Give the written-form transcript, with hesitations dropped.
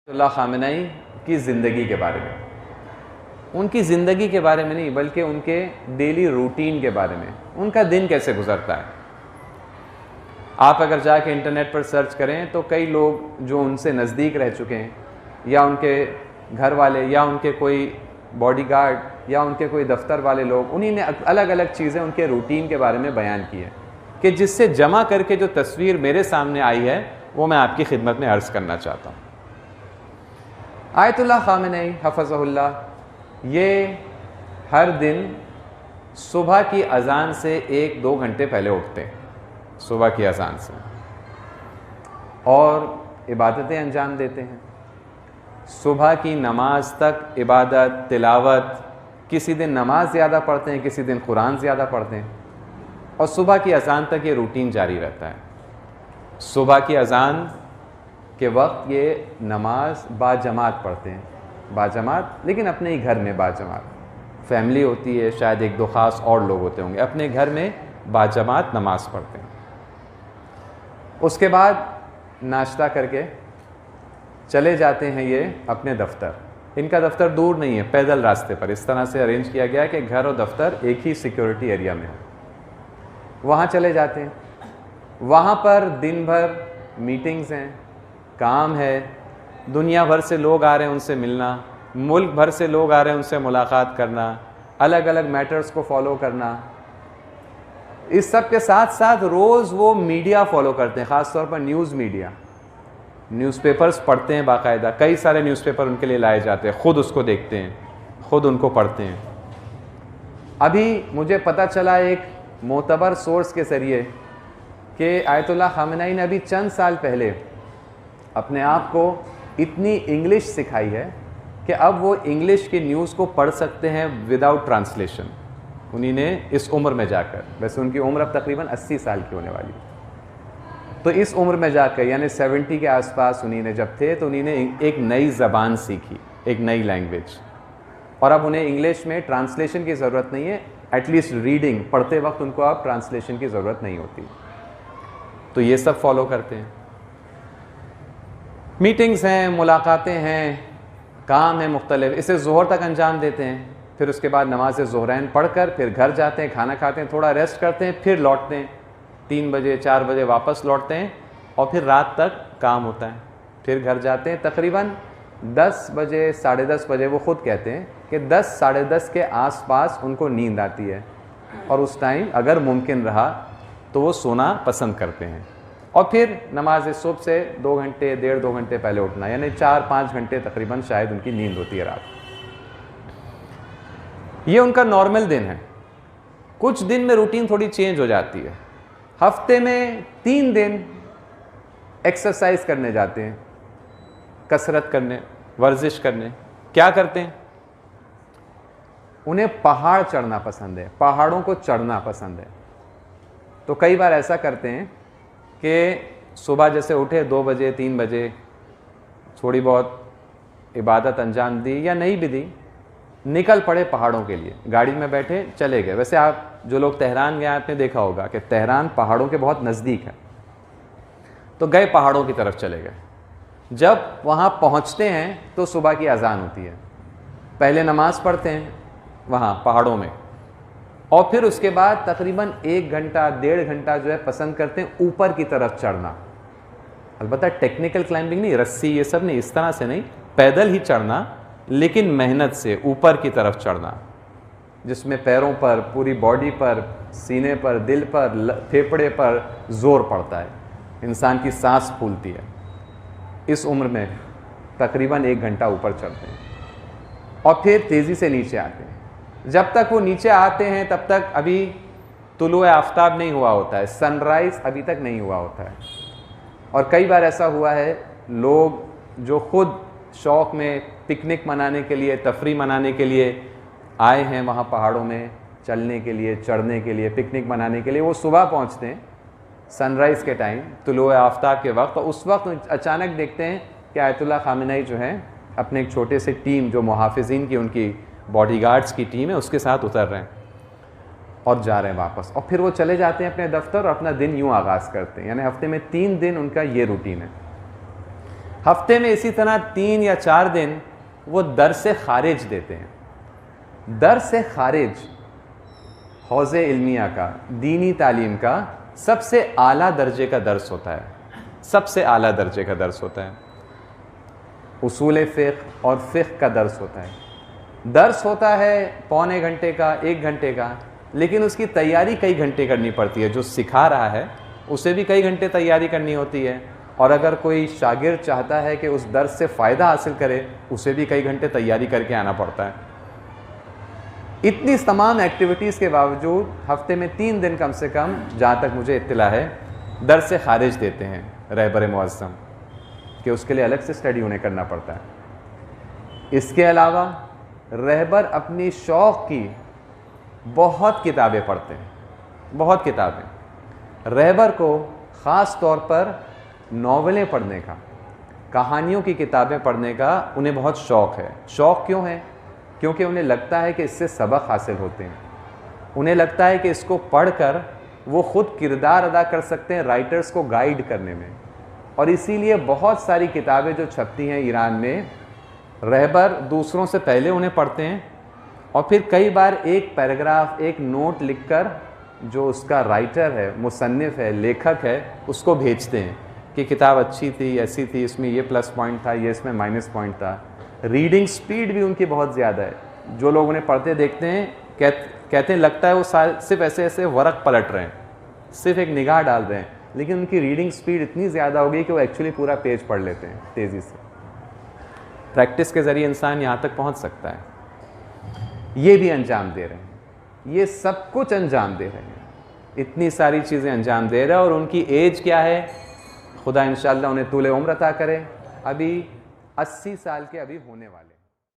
Ayatollah Khamenei की ज़िंदगी के बारे में, उनकी ज़िंदगी के बारे में नहीं बल्कि उनके डेली रूटीन के बारे में, उनका दिन कैसे गुजरता है। आप अगर जाके इंटरनेट पर सर्च करें तो कई लोग जो उनसे नज़दीक रह चुके हैं या उनके घर वाले या उनके कोई बॉडीगार्ड या उनके कोई दफ्तर वाले लोग, उन्हीं ने अलग अलग चीज़ें उनके रूटीन के बारे में बयान की है कि जिससे जमा करके जो तस्वीर मेरे सामने आई है वो मैं आपकी खिदमत में अर्ज़ करना चाहता हूँ। आयतुल्लाह ख़ामेनी हफ़ज़हुल्लाह ये हर दिन सुबह की अज़ान से 1-2 घंटे पहले उठते हैं, सुबह की अज़ान से, और इबादतें अंजाम देते हैं। सुबह की नमाज तक इबादत, तिलावत, किसी दिन नमाज ज़्यादा पढ़ते हैं, किसी दिन कुरान ज़्यादा पढ़ते हैं, और सुबह की अज़ान तक ये रूटीन जारी रहता है। सुबह की अज़ान के वक्त ये नमाज बाजमात पढ़ते हैं, बाजमात, लेकिन अपने ही घर में बाजमात। फैमिली होती है, शायद 1-2 ख़ास और लोग होते होंगे, अपने घर में बाजमात नमाज पढ़ते हैं। उसके बाद नाश्ता करके चले जाते हैं ये अपने दफ्तर। इनका दफ्तर दूर नहीं है, पैदल रास्ते पर इस तरह से अरेंज किया गया है कि घर और दफ्तर एक ही सिक्योरिटी एरिया में हो। वहाँ चले जाते हैं, वहाँ पर दिन भर मीटिंग्स हैं, काम है, दुनिया भर से लोग आ रहे हैं उनसे मिलना, मुल्क भर से लोग आ रहे हैं उनसे मुलाकात करना, अलग अलग मैटर्स को फॉलो करना। इस सब के साथ साथ रोज़ वो मीडिया फॉलो करते हैं, ख़ास तौर पर न्यूज़ मीडिया, न्यूज़पेपर्स पढ़ते हैं बाकायदा। कई सारे न्यूज़पेपर उनके लिए लाए जाते हैं, ख़ुद उसको देखते हैं, ख़ुद उनको पढ़ते हैं। अभी मुझे पता चला एक मोतबर सोर्स के ज़रिए कि आयतुल्लाह ख़ामेनी ने अभी चंद साल पहले अपने आप को इतनी इंग्लिश सिखाई है कि अब वो इंग्लिश की न्यूज़ को पढ़ सकते हैं विदाउट ट्रांसलेशन। उन्हीं ने इस उम्र में जाकर, वैसे उनकी उम्र अब तकरीबन 80 साल की होने वाली है, तो इस उम्र में जाकर यानी 70 के आसपास उन्हीं ने जब थे तो उन्हीं ने एक नई ज़बान सीखी, एक नई लैंग्वेज, और अब उन्हें इंग्लिश में ट्रांसलेशन की ज़रूरत नहीं है, एटलीस्ट रीडिंग पढ़ते वक्त उनको अब ट्रांसलेशन की ज़रूरत नहीं होती। तो ये सब फॉलो करते हैं। मीटिंग्स हैं, मुलाकातें हैं, काम है मुख्तलिफ, इसे ज़ोहर तक अंजाम देते हैं। फिर उसके बाद नमाज ज़ोहरैन पढ़कर फिर घर जाते हैं, खाना खाते हैं, थोड़ा रेस्ट करते हैं, फिर लौटते हैं, 3 बजे 4 बजे वापस लौटते हैं, और फिर रात तक काम होता है। फिर घर जाते हैं तकरीबन 10 बजे, 10:30 बजे। वो ख़ुद कहते हैं कि 10 साढ़े 10 के आसपास उनको नींद आती है, और उस टाइम अगर मुमकिन रहा तो वो सोना पसंद करते हैं। और फिर नमाज सुबह से 2 घंटे 1.5-2 घंटे पहले उठना, यानी 4-5 घंटे तकरीबन शायद उनकी नींद होती है रात। ये उनका नॉर्मल दिन है। कुछ दिन में रूटीन थोड़ी चेंज हो जाती है। हफ्ते में 3 दिन एक्सरसाइज करने जाते हैं, कसरत करने, वर्जिश करने। क्या करते हैं? उन्हें पहाड़ चढ़ना पसंद है, पहाड़ों को चढ़ना पसंद है। तो कई बार ऐसा करते हैं कि सुबह जैसे उठे 2 बजे 3 बजे, थोड़ी बहुत इबादत अंजाम दी या नहीं भी दी, निकल पड़े पहाड़ों के लिए। गाड़ी में बैठे चले गए। वैसे आप जो लोग तेहरान गए आपने देखा होगा कि तेहरान पहाड़ों के बहुत नज़दीक है, तो गए पहाड़ों की तरफ चले गए। जब वहाँ पहुँचते हैं तो सुबह की अज़ान होती है, पहले नमाज़ पढ़ते हैं वहाँ पहाड़ों में, और फिर उसके बाद तकरीबन 1 घंटा 1.5 घंटा जो है पसंद करते हैं ऊपर की तरफ चढ़ना। अलबत्ता टेक्निकल क्लाइंबिंग नहीं, रस्सी ये सब नहीं, इस तरह से नहीं, पैदल ही चढ़ना, लेकिन मेहनत से ऊपर की तरफ चढ़ना, जिसमें पैरों पर, पूरी बॉडी पर, सीने पर, दिल पर, फेफड़े पर ज़ोर पड़ता है, इंसान की सांस फूलती है। इस उम्र में तकरीबन 1 घंटा ऊपर चढ़ते हैं और फिर तेज़ी से नीचे आते हैं। जब तक वो नीचे आते हैं तब तक अभी तुलुए आफ्ताब नहीं हुआ होता है, सनराइज़ अभी तक नहीं हुआ होता है। और कई बार ऐसा हुआ है, लोग जो ख़ुद शौक़ में पिकनिक मनाने के लिए, तफरी मनाने के लिए आए हैं वहाँ पहाड़ों में चलने के लिए, चढ़ने के लिए, पिकनिक मनाने के लिए, वो सुबह पहुँचते हैं सनराइज़ के टाइम, तुलुए आफ्ताब के वक्त, और उस वक्त अचानक देखते हैं कि आयतुल्लाह ख़ामेनी जो हैं अपने एक छोटे से टीम, जो मुहाफ़िज़ीन की उनकी बॉडीगार्ड्स की टीम है, उसके साथ उतर रहे हैं और जा रहे हैं वापस। और फिर वो चले जाते हैं अपने दफ्तर और अपना दिन यूँ आगाज़ करते हैं। यानी हफ्ते में 3 दिन उनका ये रूटीन है। हफ्ते में इसी तरह 3 या 4 दिन वो दर्स खारिज देते हैं। दर्स खारिज हौज़े इल्मिया का, दीनी तालीम का सबसे आला दर्जे का दर्स होता है, सबसे आला दर्जे का दर्स होता है। उसूल फ़िक़्ह और फ़िक़्ह का दर्स होता है। दर्स होता है पौने घंटे का, 1 घंटे का, लेकिन उसकी तैयारी कई घंटे करनी पड़ती है। जो सिखा रहा है उसे भी कई घंटे तैयारी करनी होती है, और अगर कोई शागिर्द चाहता है कि उस दर्स से फ़ायदा हासिल करे, उसे भी कई घंटे तैयारी करके आना पड़ता है। इतनी तमाम एक्टिविटीज़ के बावजूद हफ्ते में 3 दिन कम से कम, जहाँ तक मुझे इत्तला है, दर्स खारिज देते हैं रहबर मुअज़्ज़म, कि उसके लिए अलग से स्टडी उन्हें करना पड़ता है। इसके अलावा रहबर अपनी शौक़ की बहुत किताबें पढ़ते हैं, बहुत किताबें। रहबर को ख़ास तौर पर नॉवेलें पढ़ने का, कहानियों की किताबें पढ़ने का उन्हें बहुत शौक़ है। शौक़ क्यों है? क्योंकि उन्हें लगता है कि इससे सबक हासिल होते हैं। उन्हें लगता है कि इसको पढ़कर वो ख़ुद किरदार अदा कर सकते हैं राइटर्स को गाइड करने में। और इसीलिए बहुत सारी किताबें जो छपती हैं ईरान में, रहबर दूसरों से पहले उन्हें पढ़ते हैं, और फिर कई बार एक पैराग्राफ, एक नोट लिखकर जो उसका राइटर है, मुसन्निफ़ है, लेखक है, उसको भेजते हैं कि किताब अच्छी थी, ऐसी थी, इसमें ये प्लस पॉइंट था, ये इसमें माइनस पॉइंट था। रीडिंग स्पीड भी उनकी बहुत ज़्यादा है। जो लोग उन्हें पढ़ते देखते हैं कहते हैं लगता है वो सिर्फ ऐसे ऐसे वरक पलट रहे हैं, सिर्फ एक निगाह डाल रहे हैं, लेकिन उनकी रीडिंग स्पीड इतनी ज़्यादा हो गई कि वो एक्चुअली पूरा पेज पढ़ लेते हैं तेज़ी से। प्रैक्टिस के ज़रिए इंसान यहाँ तक पहुँच सकता है। ये भी अंजाम दे रहे हैं, ये सब कुछ अंजाम दे रहे हैं, इतनी सारी चीज़ें अंजाम दे रहे हैं। और उनकी एज क्या है? खुदा इंशाअल्लाह उन्हें तूले उम्र अता करे। अभी 80 साल के अभी होने वाले।